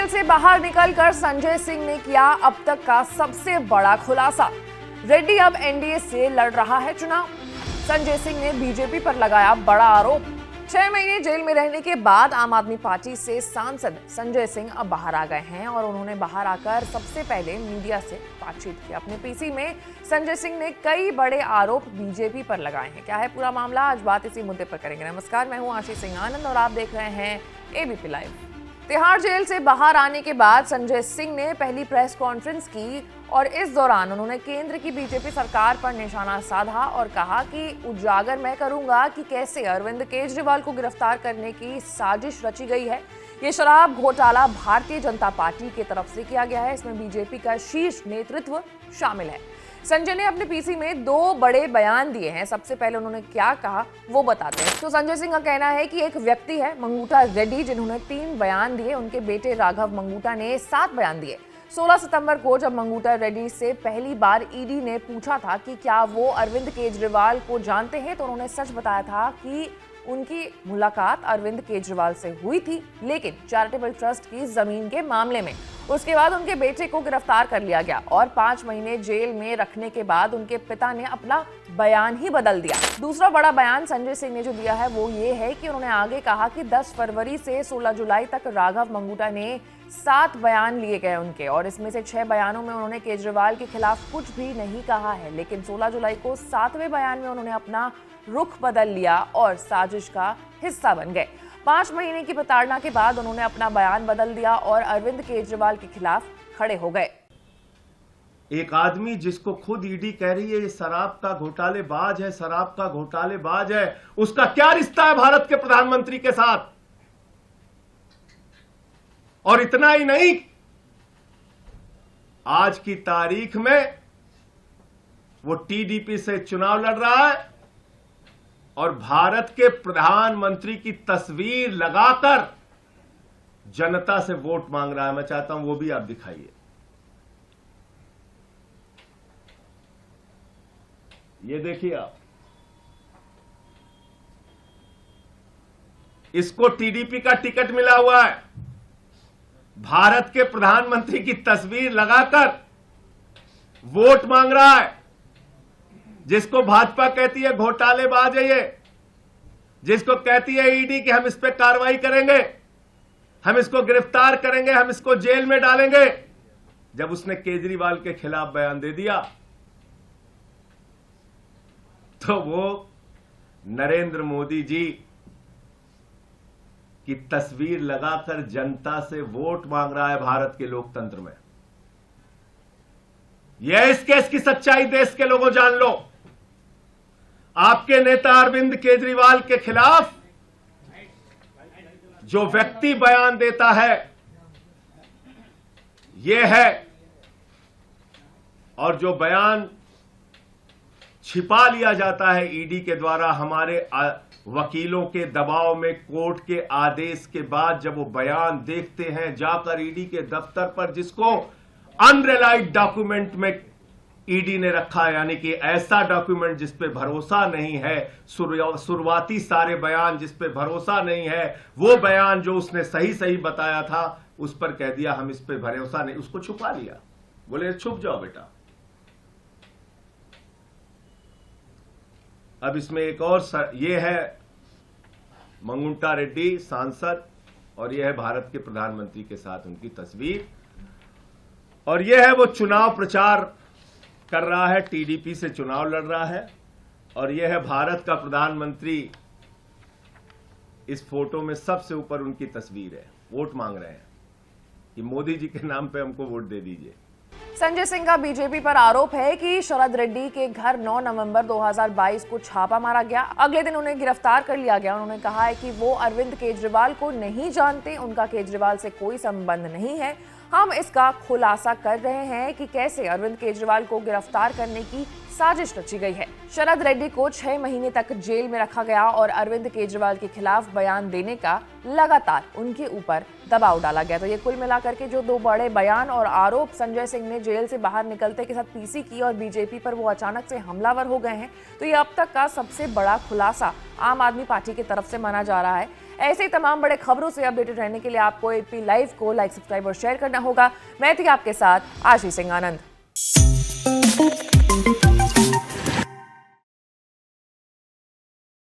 से बाहर निकलकर संजय सिंह ने किया अब तक का सबसे बड़ा खुलासा। रेड्डी अब एनडीए से लड़ रहा है चुनाव। संजय सिंह ने बीजेपी पर लगाया बड़ा आरोप। 6 महीने जेल में रहने के बाद आम आदमी पार्टी से सांसद संजय सिंह अब बाहर आ गए हैं और उन्होंने बाहर आकर सबसे पहले मीडिया से बातचीत की। अपने पीसी में संजय सिंह ने कई बड़े आरोप बीजेपी पर लगाए हैं। क्या है पूरा मामला, आज बात इसी मुद्दे पर करेंगे। नमस्कार, मैं हूं आशीष सिंह आनंद और आप देख रहे हैं एबीपी लाइव। तिहाड़ जेल से बाहर आने के बाद संजय सिंह ने पहली प्रेस कॉन्फ्रेंस की और इस दौरान उन्होंने केंद्र की बीजेपी सरकार पर निशाना साधा और कहा कि उजागर मैं करूंगा कि कैसे अरविंद केजरीवाल को गिरफ्तार करने की साजिश रची गई है। ये शराब घोटाला भारतीय जनता पार्टी की तरफ से किया गया है। इसमें बीजेपी का शीर्ष नेतृत्व शामिल है। संजय ने अपने पीसी में 2 बड़े बयान दिए हैं। सबसे पहले उन्होंने क्या कहा वो बताते हैं। तो संजय सिंह का कहना है कि एक व्यक्ति है मंगूटा रेड्डी जिन्होंने 3 बयान दिए। उनके बेटे राघव मंगूटा ने 7 बयान दिए। 16 सितंबर को जब मंगूटा रेड्डी से पहली बार ईडी ने पूछा था कि क्या वो अरविंद केजरीवाल को जानते हैं, तो उन्होंने सच बताया था कि उनकी मुलाकात अरविंद केजरीवाल से हुई थी, लेकिन चैरिटेबल ट्रस्ट की जमीन के मामले में। उसके बाद उनके बेटे को गिरफ्तार कर लिया गया और 5 महीने जेल में रखने के बाद उनके पिता ने अपना बयान ही बदल दिया। दूसरा बड़ा बयान संजय सिंह ने जो दिया है वो ये है कि उन्होंने आगे कहा कि 10 फरवरी से 16 जुलाई तक राघव मंगूटा ने 7 बयान लिए गए उनके, और इसमें से 6 बयानों में उन्होंने केजरीवाल के खिलाफ कुछ भी नहीं कहा है, लेकिन 16 जुलाई को 7वें बयान में उन्होंने अपना रुख बदल लिया और साजिश का हिस्सा बन गए। 5 महीने की प्रताड़ना के बाद उन्होंने अपना बयान बदल दिया और अरविंद केजरीवाल के खिलाफ खड़े हो गए। एक आदमी जिसको खुद ईडी कह रही है ये शराब का घोटालेबाज है, शराब का घोटालेबाज है, उसका क्या रिश्ता है भारत के प्रधानमंत्री के साथ? और इतना ही नहीं, आज की तारीख में वो टीडीपी से चुनाव लड़ रहा है और भारत के प्रधानमंत्री की तस्वीर लगाकर जनता से वोट मांग रहा है। मैं चाहता हूं वो भी आप दिखाइए। ये देखिए आप, इसको टीडीपी का टिकट मिला हुआ है। भारत के प्रधानमंत्री की तस्वीर लगाकर वोट मांग रहा है। जिसको भाजपा कहती है घोटालेबाज है ये, जिसको कहती है ईडी कि हम इस पे कार्रवाई करेंगे, हम इसको गिरफ्तार करेंगे, हम इसको जेल में डालेंगे, जब उसने केजरीवाल के खिलाफ बयान दे दिया तो वो नरेंद्र मोदी जी की तस्वीर लगाकर जनता से वोट मांग रहा है भारत के लोकतंत्र में। यह इस केस की सच्चाई देश के लोगों जान लो। आपके नेता अरविंद केजरीवाल के खिलाफ जो व्यक्ति बयान देता है यह है, और जो बयान छिपा लिया जाता है ईडी के द्वारा हमारे वकीलों के दबाव में, कोर्ट के आदेश के बाद जब वो बयान देखते हैं जाकर ईडी के दफ्तर पर, जिसको अनरिलाइड डॉक्यूमेंट में ईडी ने रखा है, यानी कि ऐसा डॉक्यूमेंट जिस पे भरोसा नहीं है, शुरुआती सारे बयान जिस पे भरोसा नहीं है, वो बयान जो उसने सही सही बताया था उस पर कह दिया हम इस पे भरोसा नहीं, उसको छुपा लिया। बोले छुप जाओ बेटा। अब इसमें एक और ये है मंगूटा रेड्डी सांसद, और ये है भारत के प्रधानमंत्री के साथ उनकी तस्वीर, और ये है वो चुनाव प्रचार कर रहा है, टीडीपी से चुनाव लड़ रहा है, और यह है भारत का प्रधानमंत्री। इस फोटो में सबसे ऊपर उनकी तस्वीर है। वोट मांग रहे हैं कि मोदी जी के नाम पे हमको वोट दे दीजिए। संजय सिंह का बीजेपी पर आरोप है कि शरद रेड्डी के घर 9 नवंबर 2022 को छापा मारा गया। अगले दिन उन्हें गिरफ्तार कर लिया गया। उन्होंने कहा है कि वो अरविंद केजरीवाल को नहीं जानते, उनका केजरीवाल से कोई संबंध नहीं है। हम इसका खुलासा कर रहे हैं कि कैसे अरविंद केजरीवाल को गिरफ्तार करने की साजिश रची गई है। शरद रेड्डी को 6 महीने तक जेल में रखा गया और अरविंद केजरीवाल के खिलाफ बयान देने का लगातार उनके ऊपर दबाव डाला गया। तो ये कुल मिलाकर के जो 2 बड़े बयान और आरोप संजय सिंह ने जेल से बाहर निकलते के साथ पीसी की और बीजेपी पर वो अचानक से हमलावर हो गए हैं, तो ये अब तक का सबसे बड़ा खुलासा आम आदमी पार्टी की तरफ से माना जा रहा है। ऐसे ही तमाम बड़े खबरों से अपडेटेड रहने के लिए आपको एपी लाइव को लाइक, सब्सक्राइब और शेयर करना होगा। मैं थी आपके साथ आशीष सिंह आनंद।